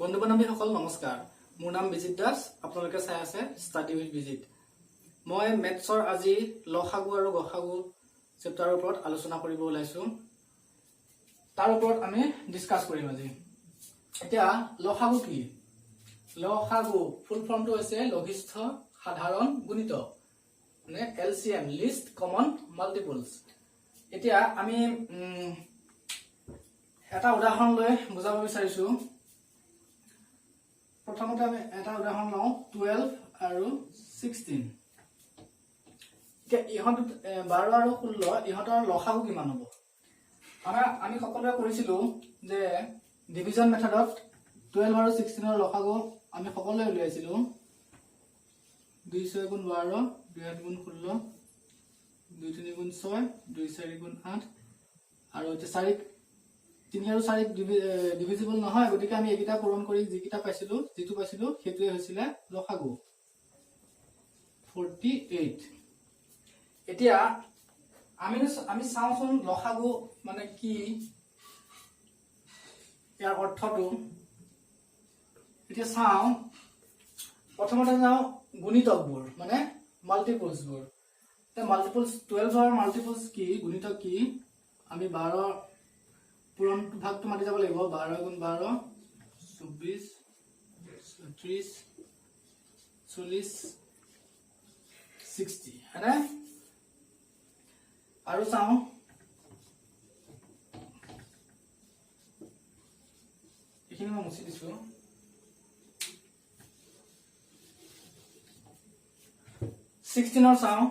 বন্ধু বান্ধৱীসকল নমস্কাৰ। মোৰ নাম বিজিত দাস। আপোনালোকে চাই আছে ষ্টাডি উইথ বিজিত। মই মেথছৰ আজি লসাগু আৰু গসাগু চেপ্টাৰৰ ওপৰত আলোচনা কৰিব ওলাইছো। তাৰ ওপৰত আমি ডিসকাস কৰিম আজি। এতিয়া লসাগু কি? লসাগু ফুল ফৰ্মটো হৈছে লঘিষ্ঠ সাধাৰণ গুণিত, মানে এলসিএম, লিষ্ট কমন মাল্টিপলছ। এতিয়া আমি এটা উদাহৰণ লৈ বুজাব বিচাৰিছো। প্ৰথমতে আমি এটা উদাহৰণ লওঁ 12 আৰু 16। ইহঁত 12 আৰু 16 ইহঁতৰ লসাগু কিমান হ'ব? আমি সকলোৱে কৰিছিলো যে ডিভিজন মেথডত 12 আৰু 16ৰ লসাগু আমি সকলোৱে উলিয়াইছিলো। 2 6 গুণ 12, 2 8 গুণ 16, 2 3 গুণ 6, 2 4 গুণ 8 আৰু এতিয়া 4 3 আৰু 4 ডিভিজিবল নহয়, গতিকে আমি এইকেইটা পূৰণ কৰি যিটো পাইছিলো সেইটোৱে হৈছিল লসাগু 48। এতিয়া আমি চাওঁচোন লসাগু মানে কি, ইয়াৰ অৰ্থটো। এতিয়া চাওঁ, প্ৰথমতে যাওঁ গুণিতকবোৰ, মানে মাল্টিপলছবোৰ। এতিয়া মাল্টিপলছ 12ৰ মাল্টিপলছ কি, গুণিতক কি, আমি 12 পূৰণ ভাগটো মাতি যাব লাগিব। 12 গুণ 12, 24, 30, 40, 60, হয়নে? আৰু চাওঁ এইখিনি মই মুছি দিছো। ৰ চাওঁ,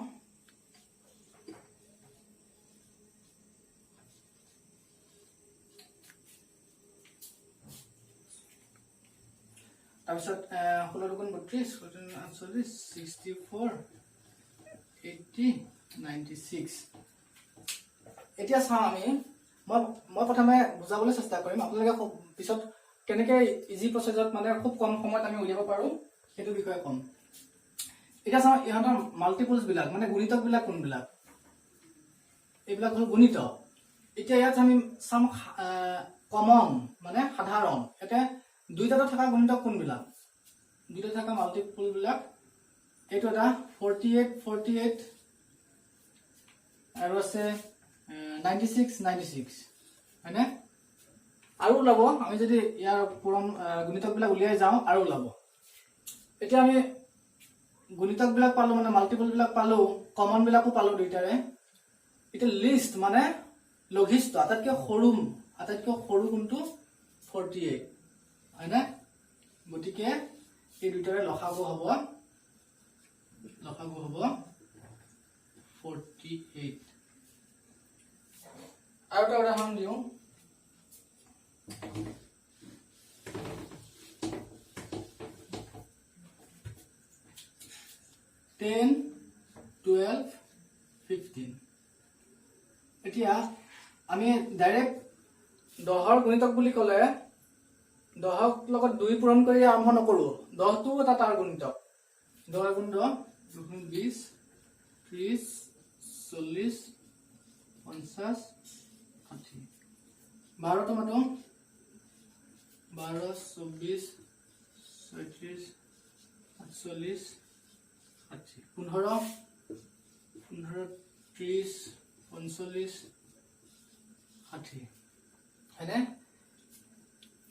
তাৰপিছত 16 গুণ 32, 48, 64, 80, 96। এতিয়া চাওঁ মই প্ৰথমে বুজাবলৈ চেষ্টা কৰিম, আপোনালোকে পিছত কেনেকে ইজি প্ৰচেছত মানে খুব কম সময়ত আমি উলিয়াব পাৰো সেইটো বিষয়ে ক'ম। এতিয়া চাওঁ ইহঁতৰ মাল্টিপলছ বিলাক, মানে গুণিতক বিলাক কোনবিলাক? এইবিলাক হ'ল গুণিত। এতিয়া ইয়াত আমি চাম কমন, মানে সাধাৰণ। এতিয়া দুইটাতে থকা গুণিতক কোনবিলাক? দুইটা থকা মাল্টিপল বিলাক, এইটো এটা 48 আৰু আছে 96 হয়নে? আৰু ওলাব, আমি যদি ইয়াৰ পূৰণ গুণিতক বিলাক উলিয়াই যাওঁ আৰু ওলাব। এতিয়া আমি গুণিতক বিলাক পালো, মানে মাল্টিপল বিলাক পালো, কমন বিলাকো পালো দুইটাৰে। এতিয়া লিষ্ট মানে লঘিষ্ঠ, আটাইতকৈ সৰু কোনটো? 48 হয়নে? গতিকে এই দুইটাৰে লসাগু হ'ব 48। আৰু এটা উদাহৰণ দিওঁ। 10, 12, 15। এতিয়া আমি ডাইৰেক্ট 10ৰ গুণিতক বুলি ক'লে 10ক লগত 2 পূৰণ কৰি আৰম্ভ নকৰো। 10টো এটা তাৰ গুণিতক। 10 গুণ 10, 2 গুণ 20, 30, 40, 50, 60। 12টো মাতো, 12, 24, 36, 48, 60। 15, 30, 45, 60 হয়নে?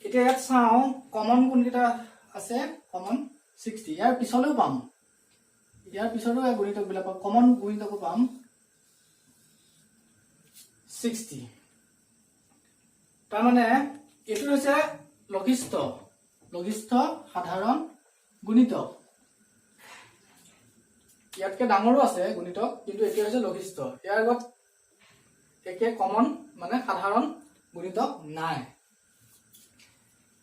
এতিয়া ইয়াত চাওঁ কমন কোনকেইটা আছে। কমন 60। ইয়াৰ পিছলৈও পাম, ইয়াৰ পিছতো গুণিতক বিলাক পাম, কমন গুণিতকো পাম 60। তাৰমানে এইটো হৈছে লঘিষ্ঠ সাধাৰণ গুণিতক। ইয়াতকে ডাঙৰো আছে গুণিতক, কিন্তু এইটো হৈছে লঘিষ্ঠ। ইয়াৰ আগত একে কমন মানে সাধাৰণ গুণিতক নাই।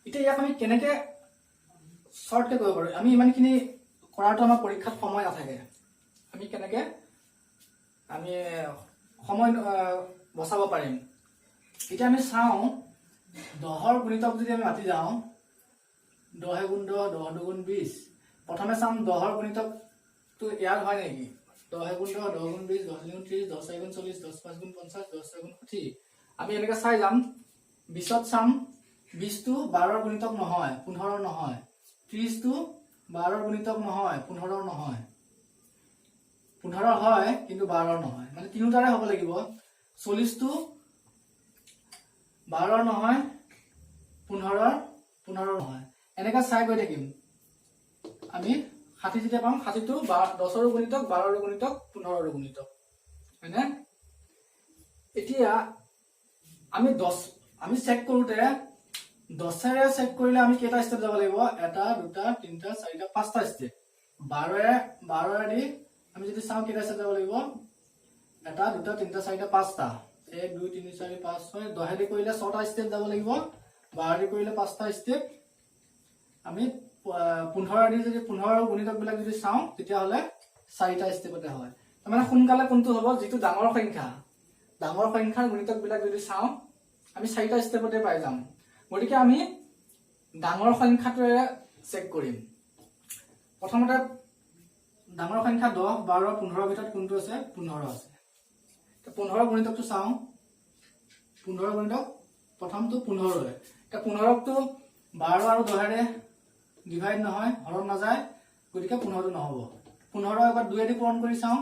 এতিয়া ইয়াক আমি কেনেকে শৰ্টকে কৰিব পাৰো? আমি ইমানখিনি কৰাটো আমাৰ পৰীক্ষাত সময় নাথাকে। আমি কেনেকে সময় বচাব পাৰিম? এতিয়া আমি চাওঁ 10ৰ গুণিতক যদি আমি মাতি যাওঁ, 10 গুণ 10, 10 দুগুণ 20। প্ৰথমে চাম 10ৰ গুণিতকটো ইয়াৰ হয় নেকি? 10 গুণ 10, 10 গুণ 20, 10 গুণ 30, 10 গুণ 40, 10 5 গুণ 50, 10 গুণ 60। আমি এনেকে চাই যাম। 20ত চাম 20 টো 12 গুণিতক নহয় 15 নহয় 30 টো 12 গুণিতক নহয় 15 নহয় 15 হয় কিন্তু 12 নহয় মানে তিনিটাৰে হ'ব লাগিব 40 টো 12 নহয় 15 নহয় এনেকা চাই গৈ থাকিম আমি 60 যেতিয়া পাম 60 টো 10 ৰ গুণিতক 12 ৰ গুণিতক 15 ৰ গুণিতক হয়নে এতিয়া আমি 10 আমি চেক কৰোতে 10 ৰে চেক কৰিলে আমি কেটা স্টেপ যাব লাগিব এটা দুটা তিনটা চাৰিটা পাঁচটা স্টেপ 12 ৰে আমি যদি চাও কেটা স্টেপ যাব লাগিব এটা দুটা তিনটা চাৰিটা পাঁচটা 1 2 3 4 5 6 10 ৰে কৰিলে 6টা স্টেপ যাব লাগিব 12 ৰে কৰিলে 5টা স্টেপ আমি 15 ৰে যদি 15 গুণিতক বিলাক যদি চাও তেতিয়া হলে 4টা স্টেপতে হয় মানে সোনকালে কোনটো হ'ব যেটো ডাঙৰ সংখ্যাৰ গুণিতক বিলাক যদি চাও আমি 4টা স্টেপতে পাই যাম গতিকে আমি ডাঙৰ সংখ্যাটোৰে চেক কৰিম প্ৰথমতে ডাঙৰ সংখ্যা 10 12 15 ভিতৰত কোনটো আছে 15 আছে তো 15 গুণিতকটো চাও 15 গুণিতক প্ৰথমটো 15 হয় তে 15 টো 12 আৰু 10 ৰে ডিভাইড নহয় হৰণ নাযায় গতিকে 15 টো নহব 15 এবাৰ 2 ৰে পূৰণ কৰি চাও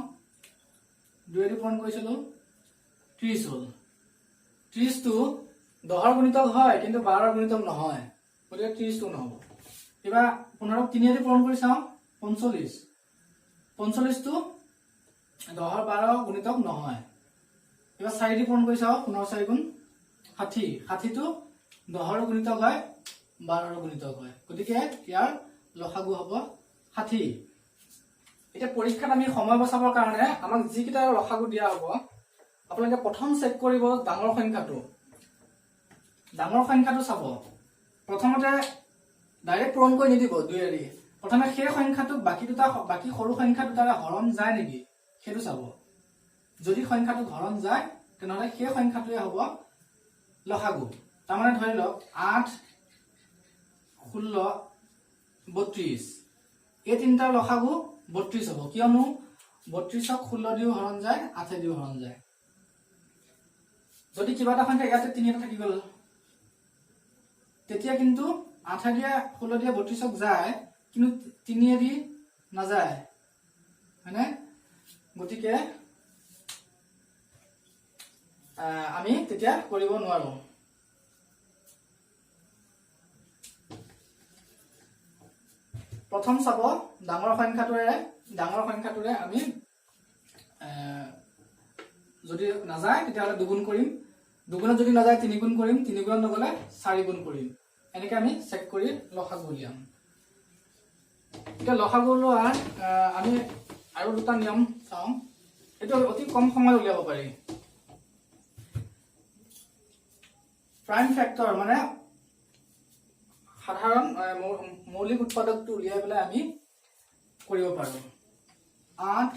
2 ৰে পূৰণ কৰিছিলো 30 হল 30 টো 10 ৰ গুণিতক হয় কিন্তু 12 ৰ গুণিতক নহয় গতিকে 30 টো নহব এবাৰ 15 ক 3 ৰে পূৰণ কৰি চাও 45 45 টো 10 ৰ 12 গুণিতক নহয় এবাৰ 4 ৰে পূৰণ কৰি চাও 15 4 গুণ 60 60 টো 10 ৰ গুণিতক হয় 12 ৰ গুণিতক হয় গতিকে ইয়াৰ লসাগু হ'ব 60 এটা পৰীক্ষাত আমি সময় বচাবৰ কাৰণে আমাক যি কিটা লসাগু দিয়া হ'ব আপোনালোকে প্ৰথম চেক কৰিব ডাঙৰ সংখ্যাটো চাব প্ৰথমতে ডাইৰেক্ট পূৰণ কৰি নিদিব 2 এৰি প্ৰথমে সেই সংখ্যাটোক বাকি সৰু সংখ্যা দুটাৰে হৰণ যায় নেকি সেইটো চাব যদি সংখ্যাটো হৰণ যায় তেনহলে সেই সংখ্যাটোৱে হ'ব লসাগু তাৰ মানে ধৰি লওক 8 16 32 এই তিনটাৰ লসাগু 32 হ'ব কিয়নো 32 ক 16 দিও হৰণ যায় 8 দিও হৰণ যায় যদি কিবা এটা সংখ্যা ইয়াতে 3 এটা থাকি গল তেতিয়া কিন্তু 8 দিয়া 16 দিয়া 32 ক যায় কিন্তু 3 দি না যায় মানে গতিকে আমি তেতিয়া কৰিব নোৱাৰো প্ৰথম চাব ডাঙৰ সংখ্যাটোৰে আমি যদি না যায় তেতিয়া হলে দুগুণ কৰিম দুগুণত যদি না যায় 3 গুণ কৰিম 3 গুণত নগলে 4 গুণ কৰিম এনেকে আমি চেক কৰি লসাগু উলিয়াম এতিয়া লসাগু উলিওৱাৰ আমি আৰু দুটা নিয়ম চাও এটো অতি কম সময় উলিয়াব পাৰি প্ৰাইম ফেক্টৰ মানে সাধাৰণ মৌলিক উৎপাদকটো উলিয়াই পেলাই আমি কৰিব পাৰো 8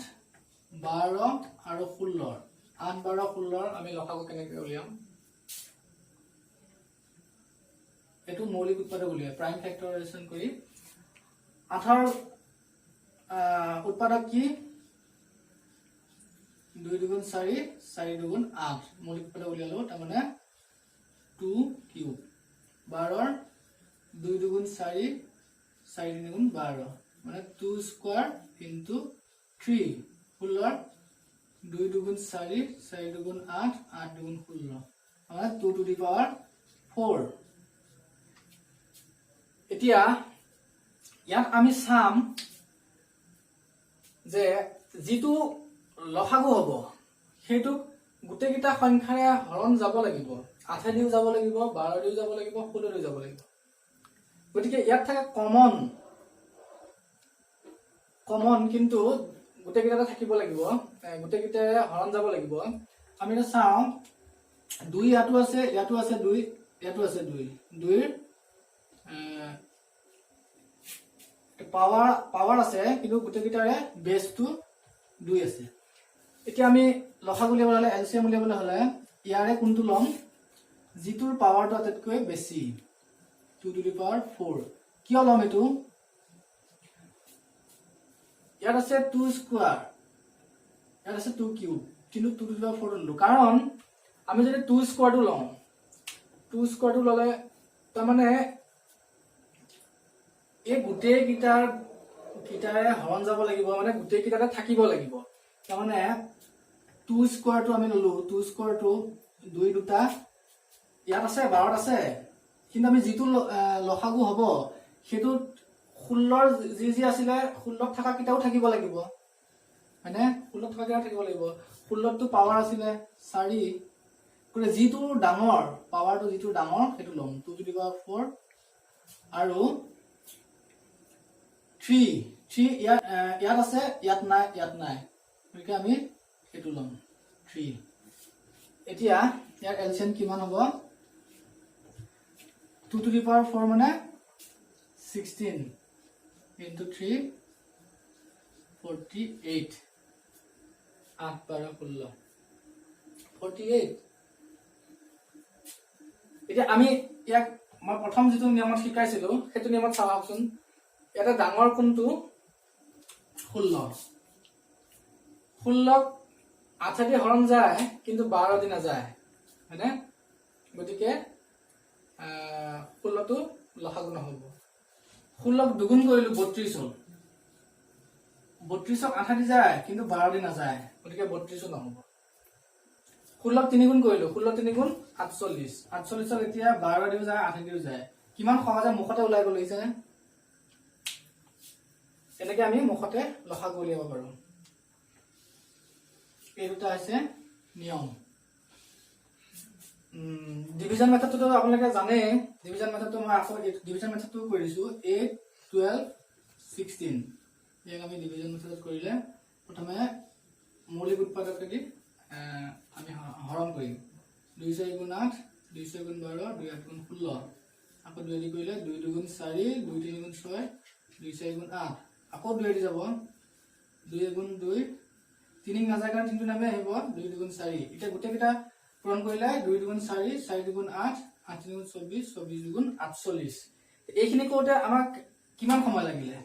12 আৰু 16 8 12 16 আমি লসাগু কেনেকৈ উলিয়াম এটো মৌলিক উৎপাদক উলিয়াই প্ৰাইম ফেক্টৰাইজেচন কৰি 8 ৰ উৎপাদক কি 2 2 4 4 2 8 মৌলিক উৎপাদক উলিয়ালো তাৰ মানে 2 কিউব 12 ৰ 2 2 4 4 2 12 মানে 2 স্কয়ার ইনটু 3 16 2 2 4 4 2 8 8 2 16 মানে 2 টু দি পাৱাৰ 4 এতিয়া ইয়াত আমি চাম যে যেটো লসাগু হ'ব হেতু গুটেকিটা সংখ্যাৰে হৰণ যাব লাগিব 8 দিও যাব লাগিব 12 দিও যাব লাগিব 16 দিও যাব লাগিব গতিকে ইয়াত থাকে কমন কিন্তু গুটেকিটা থাকিব লাগিব গুটেকিটা হৰণ যাব লাগিব আমি এটা চাও 2 ইয়াতো আছে 2 ইয়াতো আছে 2 ৰ পাৱাৰ আছে কিন্তু গুটেকিটাৰে বেসটো 2 আছে এতিয়া আমি লসাগু উলিয়াবলৈ হলে এলসিএম উলিয়াবলৈ হলে ইয়াৰে কোনটো লম জিটোৰ পাৱাৰটো আটাইতকৈ বেছি 2 টু দি পাৱাৰ 4 কিয় লম এটো ইয়াত আছে 2 স্কয়াৰ ইয়াত আছে 2 কিউব কিন্তু 2 টু দি পাৱাৰ 4 ললো কাৰণ আমি যদি 2 স্কয়াৰটো লওঁ 2 স্কয়াৰটো ললে তো তাৰমানে এই গোটেই কিটাৰে হৰণ যাব লাগিব, মানে গোটেই কিটাতে থাকিব লাগিব। তাৰমানে 2 স্কোৱাৰটো আমি ললো, 2 স্কোৱাৰটো 2 দুটা ইয়াত আছে 12ত আছে, কিন্তু আমি যিটো লসাগু হ'ব সেইটো 16ৰ যি আছিলে 16ত থকা কিটাও থাকিব লাগিব, হয়নে? 16ত থকা কিটাও থাকিব লাগিব। 16টো পাৱাৰ আছিলে 4, গতিকে যিটো ডাঙৰ পাৱাৰটো যিটো ডাঙৰ সেইটো ল'ম, 2 টু দি পাৱাৰ 4 আৰু 3 ইয়াত আছে, ইয়াত নাই, গতিকে আমি এইটো ল'ম 3। এতিয়া ইয়াৰ এলচিএম কিমান হ'ব? 2 টু দি পাৱাৰ 4 মানে 16 ইনটু 3 48, 8 12 16 48। এতিয়া আমি ইয়াক মই প্ৰথম যিটো নিয়মত শিকাইছিলো সেইটো নিয়মত চাওকচোন, ইয়াতে ডাঙৰ কোনটো? 16। 16ক 8 দি হৰণ যায় কিন্তু 12 দি নাযায়, হয়নে? গতিকে 16টো লসাগু নহ'ব। 16ক দুগুণ কৰিলো 32 হ'ল, 32ক 8 দি যায় কিন্তু 12 দি নাযায়, গতিকে 32 নহ'ব। 16ক 3 গুণ কৰিলো, 16 3 গুণ 48, 48ক এতিয়া 12 দিও যায় 8 দিও যায়, কিমান সহজে মুখতে ওলাই গ'ল দেখিছেনে? এনেকে আমি মুখতে লসাগু উলিয়াব পাৰো। এই দুটা হৈছে নিয়ম। ডিভিজন মেথডটো আপোনালোকে জানে, ডিভিজন মেথডটো মই আকৌ ডিভিজন মেথডটো কৰি দিছো। 8 12 16 ইয়াক আমি ডিভিজন মেথডত কৰিলে প্ৰথমে মৌলিক উৎপাদকেদি আমি হৰণ কৰিম। 2 4 গুণ 8, 2 6 গুণ 12, 2 8 গুণ 16, আকৌ 2 দি কৰিলে 2 2 গুণ 4, 2 3 গুণ 6, 2 4 গুণ 8, আকৌ 2 দি যাব 2 গুণ 2, 3 নাযায় কাৰণ 3টো নামে আহিব, 2 2 গুণ 4। এতিয়া গোটেইকেইটা পূৰণ কৰিলে 2 2 গুণ 4, 4 2 গুণ 8, 8 3 গুণ 24, 24 গুণ 48। এইখিনি কৰোঁতে আমাক কিমান সময় লাগিলে?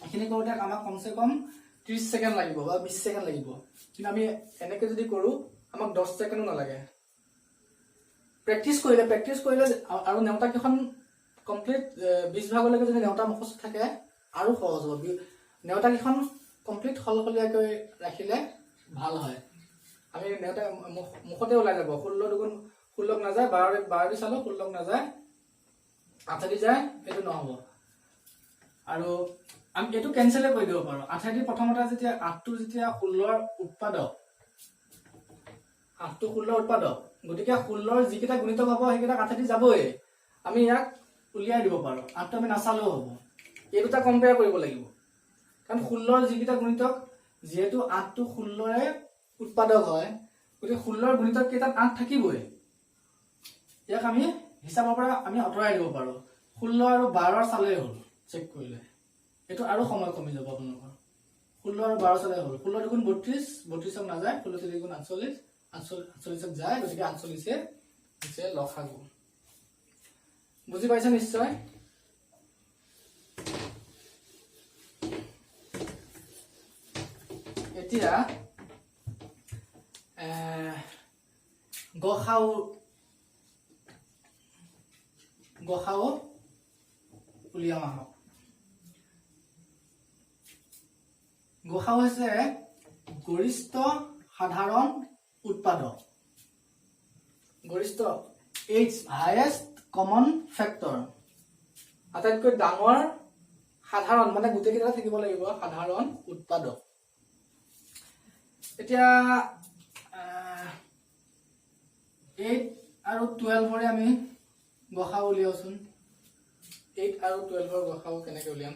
এইখিনি কৰোঁতে আমাক কমচে কম 30 ছেকেণ্ড লাগিব বা 20 ছেকেণ্ড লাগিব, কিন্তু আমি এনেকে যদি কৰো আমাক 10 ছেকেণ্ডো নালাগে। প্ৰেক্টিচ কৰিলে আৰু নেওতা কেইখন কমপ্লিট 20 ভাগলৈকে যদি নেওতা মুখস্থ থাকে আৰু সহজ হ'ব। নেওতা কেইখন কমপ্লিট সলসলীয়াকৈ ৰাখিলে ভাল হয়। আমি নেওতা মুখতে ওলাই যাব, 16 দুগুণ 16ক নাযায়, 12 দি চালো 16ক নাযায়, 8 দি যায়, এইটো নহ'ব। আৰু আমি এইটো কেনচেল কৰি দিব পাৰো। 8 দি প্ৰথমতে যেতিয়া 8টো যেতিয়া 16ৰ উৎপাদক, 8টো 16ৰ উৎপাদক, গতিকে 16ৰ যিকেইটা গুণিতক হ'ব সেইকেইটা 8 দি যাবই, আমি ইয়াক উলিয়াই দিব পাৰো। 8টো আমি নাচালেও হ'ব, এই দুটা কম্পেয়াৰ কৰিব লাগিব। কাৰণ 16ৰ যিকেইটা গুণিতক, যিহেতু 8টো 16ৰে উৎপাদক হয়, গতিকে 16ৰ গুণিতক কেইটাত 8 থাকিবই, ইয়াক আমি হিচাপৰ পৰা আমি আঁতৰাই দিব পাৰো। 16 আৰু 12 চালেই হ'ল, চেক কৰিলে এইটো আৰু সময় কমি যাব আপোনালোকৰ। 16 আৰু 12 চালেই হ'ল, 16 দুগুণ 32, 32ক নাযায়, 16 3 গুণ 48, 48ক যায়, গতিকে 48 হৈছে লসাগু। বুজি পাইছে নিশ্চয়? এতিয়া গসাও উলিয়াম আহক। গসাও হৈছে গৰিষ্ঠ সাধাৰণ উৎপাদক। গৰিষ্ঠ H হাইয়েষ্ট কমন ফেক্টৰ, আটাইতকৈ ডাঙৰ সাধাৰণ, মানে গোটেই কেইটা থাকিব লাগিব সাধাৰণ উৎপাদক। এতিয়া 8 আৰু 12ৰে আমি গসাও উলিয়াওচোন। 8 আৰু 12ৰ গসাও কেনেকে উলিয়াম?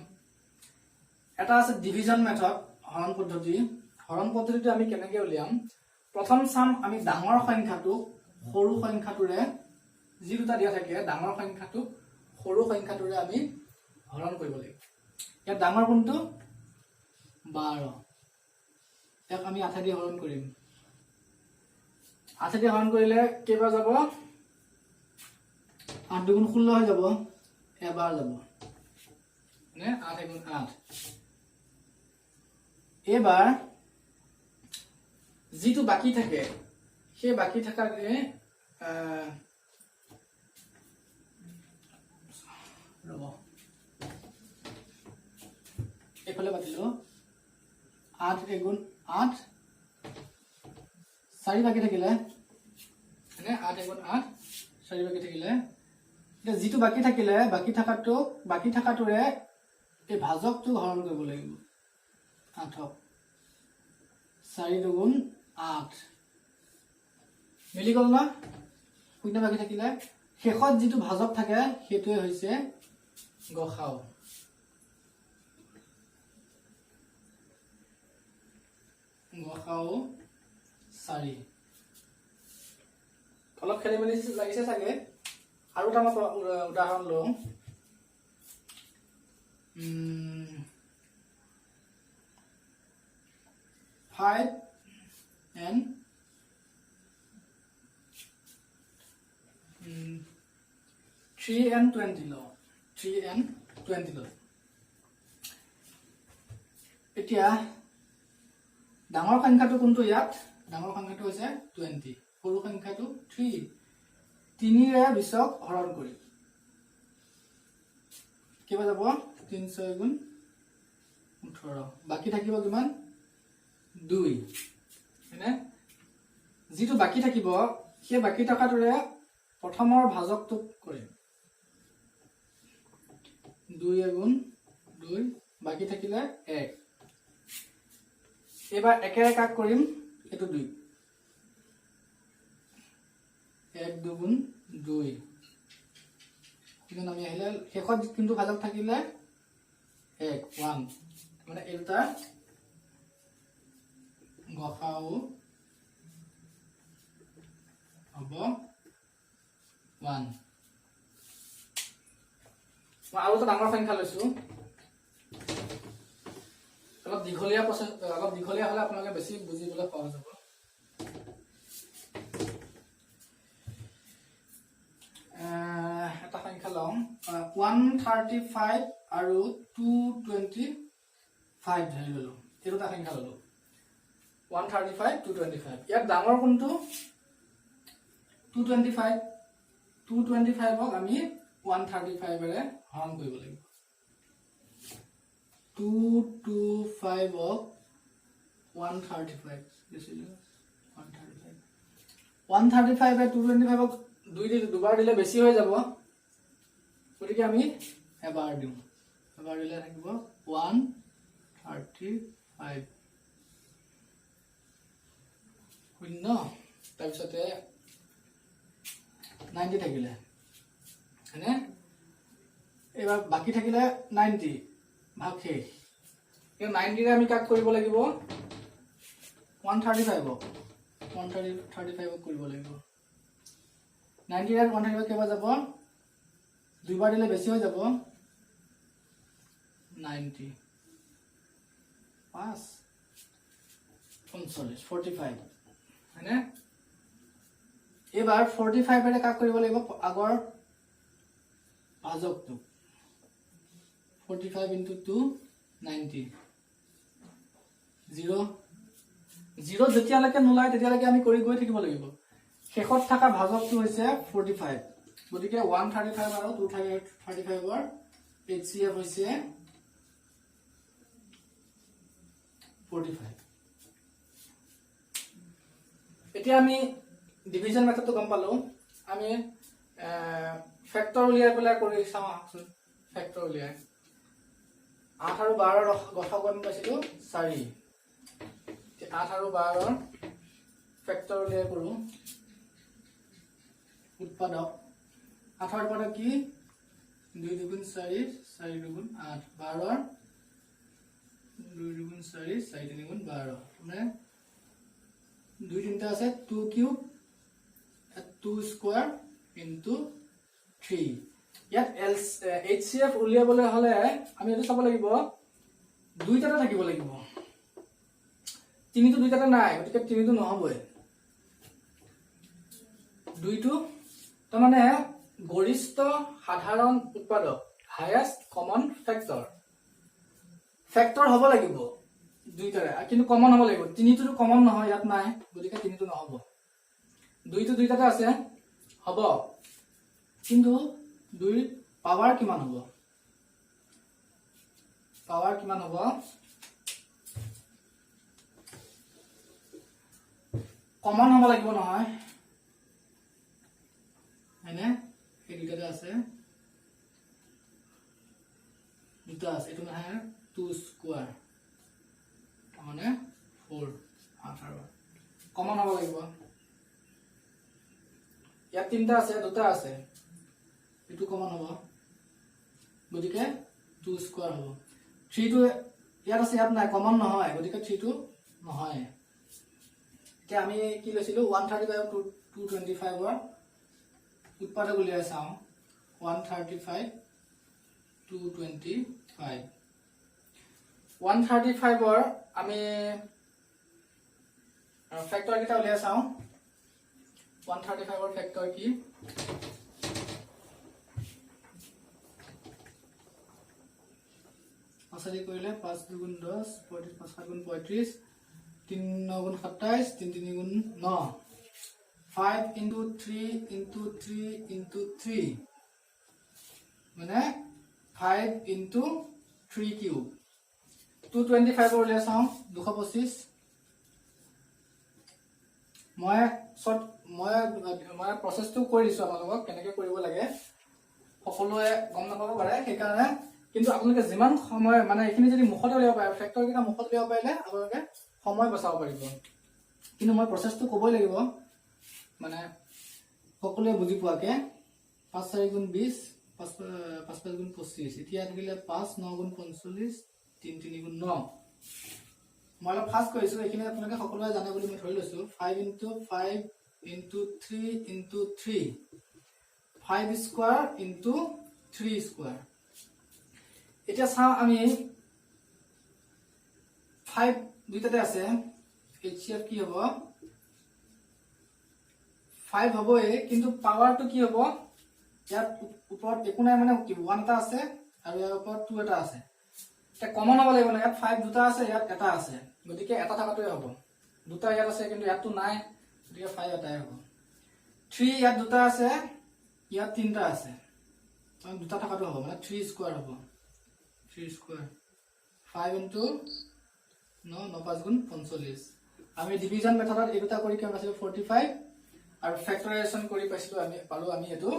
এটা আছে ডিভিজন মেথড, হৰণ পদ্ধতি। হৰণ পদ্ধতিটো আমি কেনেকে উলিয়াম? প্ৰথম চাম আমি ডাঙৰ সংখ্যাটোক সৰু সংখ্যাটোৰে, যি দুটা দিয়া থাকে ডাঙৰ সংখ্যাটোক সৰু সংখ্যাটোৰে আমি হৰণ কৰিব লাগিব। ইয়াত ডাঙৰ কোনটো? 12, ইয়াক আমি 8 দি হৰণ কৰিম। 8 দি হৰণ কৰিলে কেইবাৰ যাব? 8 দুগুণ 16 হৈ যাব, এবাৰ যাব, মানে 8 গুণ 8। এবাৰ যিটো বাকি থাকে সেই বাকি থাকাকে চাৰিওফালে পাতিলোঁ 8 এগুণ 8 4 বাকি থাকিলে মানে 8 এগুণ 8 4 বাকি থাকিলে এতিয়া যেটো বাকি থাকিলে বাকি থাকাটোৰে এই ভাজকটো হৰণ কৰিব লাগিব 8ক 4 দুগুণ 8 মিলি গল না শূন্য বাকি থাকিলে শেষত যেটো ভাজক থাকে সেইটোৱে হৈছে গসাও গসাও 4 অলপ খেলি মেলি লাগিছে চাগে আৰু এটা উদাহৰণ লওঁ 5 and 3 and 20 लो 3 and 20 लो এতিয়া ডাঙৰ সংখ্যাটো কোনটো ইয়াত ডাঙৰ সংখ্যাটো হৈছে 20 সৰু সংখ্যাটো 3 3ৰে 20ক হৰণ কৰি কিবা যাব 300 গুণ 18 বাকি থাকিব কিমান 2 মানে যেটো বাকি থাকিব সেই বাকি টকাটোৰে প্ৰথমৰ ভাজকটো কৰিম 2 গুণ 2 বাকি থাকিলে 1 এবাৰ একেৰে কাক কৰিম এটো 2 1 দুগুণ 2 কিন্তু আমি আহিলে শেষত কিন্তু ভাজক থাকিলে 1 মানে এটা গসাও হ'ব 1 মই আৰু এটা ডাঙৰ সংখ্যা লৈছো অলপ দীঘলীয়া হলে আপোনালোকে বেছি বুজিবলৈ সহজ হ'ব এটা সংখ্যা লওঁ 135 আৰু 225 ধৰি ললো এইটো এটা সংখ্যা ললো 135 225 ইয়াত ডাঙৰ কোনটো 225ক আমি 135 এৰে হৰণ কৰিব লাগিব 225ক 135 দিছিলো 135 এ 225ক দুবাৰ দিলে বেছি হৈ যাব গতিকে আমি এবাৰ দিম এবাৰ দিলে থাকিব 135 শূন্য তাৰপিছতে 90 থাকিলে হয়নে এবাৰ বাকি থাকিলে 90 ভাগ শেষ এই 90 ৰে আমি কাক কৰিব লাগিব 135 কৰিব লাগিব 90 ৰে 135 কেবা যাব দুবাৰ দিলে বেছি হৈ যাব 90 5 45 হয়নে এবাৰ 45 এৰে কাক কৰিব লাগিব আগৰ ভাজকটো 45 into 2 90 0 যেতিয়ালৈকে নোলায় তেতিয়ালৈকে আমি কৰি গৈ থাকিব লাগিব শেষত থকা ভাজকটো হৈছে 45 গতিকে 135 আৰু 235 ৰ HCF হৈছে 45 এতিয়া আমি ডিভিজন মেথডটো গম পালো আমি ফ্যাক্টৰ উলিয়াই পেলাই কৰি চাওঁ আহকচোন ফ্যাক্টৰ উলিয়াই 8 আৰু 12 ৰ গঠক গম পাইছিলো 4 8 আৰু 12 ৰ ফ্যাক্টৰ উলিয়াই কৰো উৎপাদক 8 ৰ উৎপাদক কি 2 দুগুণ 4 4 দুগুণ 8 12 ৰ 2 দুগুণ 4 4 তিনিগুণ 12 মানে 2 তিনটা আছে 2 কিউব 2 স্কয়ার into 3 ইয়াত HCF উলিয়াবলৈ হলে আমি এটো চাব লাগিব দুইটাটা থাকিব লাগিব তিনিটো দুইটাটা নাই গতিকে তিনিটো নহবই দুইটো তাৰ মানে গৰিষ্ঠ সাধাৰণ উৎপাদক হাইয়েস্ট কমন ফ্যাক্টৰ হ'ব লাগিব দুইটাৰে কিন্তু কমন হ'ব লাগিব তিনিটো কমন নহয় ইয়াত নাই গতিকে তিনিটো নহব দুইটো দুইটাটা আছে হ'ব কিন্তু 2 পাৱাৰ কিমান হ'ব পাৱাৰ কিমান হ'ব কমন হ'ব লাগিব নহয় হয়নে এই দুটাতে আছে দুটা আছে এটো নহয় 2 স্কয়াৰ মানে 4 8 কমন হ'ব লাগিব ইয়াত তিনটা আছে দুটা আছে এটো কমন হ'ব গতিকে 2 স্কয়াৰ হ'ব 3 টো ইয়াত আছে ইয়াত নাই কমন নহয় গতিকে 3 টো নহয় এতিয়া আমি কি লৈছিলো 135 টু 225 ৰ উৎপাদক উলিয়াই চাও 135 225 135 ৰ আমি ফ্যাক্টৰ কিটা উলিয়াই চাও 135 ৰ ফ্যাক্টৰ কি আসাৰি কৰিলে 5 2 গুণ 10 35 5 7 গুণ 35 3 9 গুণ 27 3 3 গুণ 9 5 into 3 into 3 into 3 মানে 5 into 3 cube 225 ওলিয়া চাও 225 মই প্ৰসেসটো কৰি দিছো আপোনালোকক কেনেকৈ কৰিব লাগে সকলোৱে গম নাপাব পাৰে সেই কাৰণে কিন্তু আপোনালোকে যিমান সময় মানে এখিনি যদি মুখত উলিয়াব পাৰে ফ্যাক্টৰ কিটা মুখত উলিয়াব পাৰিলে আপোনালোকে সময় বচাব পাৰিব কিন্তু মই প্ৰসেসটো ক'বই লাগিব মানে সকলোৱে বুজি পোৱাকে 5 4 গুণ 20 5 5 গুণ 25 এতিয়া থাকিলে 5 9 গুণ 45 3 3 গুণ 9 মই অলপ ফাস্ট কৰিছো এখিনি আপোনালোকে সকলোৱে জানে বুলি মই ধৰি লৈছো 5 into 5 into 3 into 3 5 square into 3 square এতিয়া চাও আমি 5 দুইটাতে আছে HCF কি হ'ব 5 হবই কিন্তু পাৱাৰটো কি হ'ব ইয়াত ওপৰত একো নাই মানে কি 1 এটা আছে আৰু ইয়াৰ ওপৰত 2 এটা আছে এটা কমন হ'ব লাগিব না ইয়াত 5 দুটা আছে ইয়াত এটা আছে গতিকে এটা থাকাটোই হ'ব দুটা ইয়াত আছে কিন্তু ইয়াতটো নাই গতিকে 5 এটাই হ'ব 3 ইয়াত দুটা আছে ইয়াত তিনটা আছে মানে দুটা থাকাটো হ'ব মানে 3 স্কয়াৰ হ'ব 3 স্কয়াৰ 5 into 9 9 5 গুণ 45 আমি ডিভিজন মেথডত এই দুটা কৰি কেনে আছিল 45 আৰু ফ্যাক্টৰাইজেশন কৰি পাইছিলো আমি পালো আমি এটো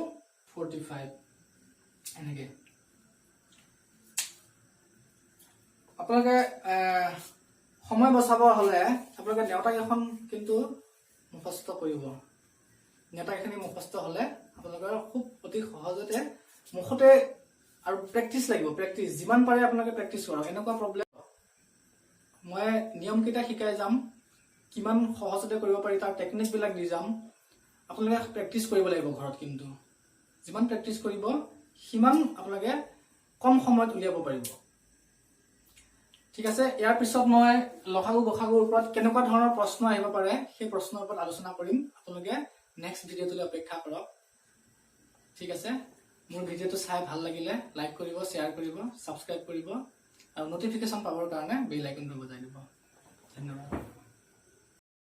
45 এনেকে আপোনালোকে সময় বচাব হলে আপোনালোকে নেওতা এখন কিন্তু মুখস্থ কৰিব নেওতা এখিনি মুখস্থ হলে আপোনালোকৰ খুব অতি সহজতে মুখতে আৰু প্ৰেক্টিস লাগিব প্ৰেক্টিস যিমান পাৰে আপোনালোকে প্ৰেক্টিস কৰক এনেকুৱা প্ৰবলেম মই নিয়ম কিটা শিকাই যাম কিমান সহজতে কৰিব পাৰি তাৰ টেকনিক বিলাক দি যাম আপোনালোকে প্ৰেক্টিস কৰিব লাগিব ঘৰত কিন্তু যিমান প্ৰেক্টিস কৰিব সিমান আপোনালোকে কম সময়ত উলিয়াব পাৰিব ঠিক আছে ইয়াৰ পিছত মই লখাগু গখাগুৰ ওপৰত কেনেকুৱা ধৰণৰ প্ৰশ্ন আহিব পাৰে সেই প্ৰশ্নৰ ওপৰত আলোচনা কৰিম আপোনালোকে নেক্সট ভিডিঅ'টোলৈ অপেক্ষা কৰক ঠিক আছে মোৰ ভিডিঅ'টো চাই ভাল লাগিলে লাইক কৰিব শেয়াৰ কৰিব সাবস্ক্ৰাইব কৰিব আৰু নটিফিকেশন পাবৰ কাৰণে বেল আইকনটো বজাই দিব ধন্যবাদ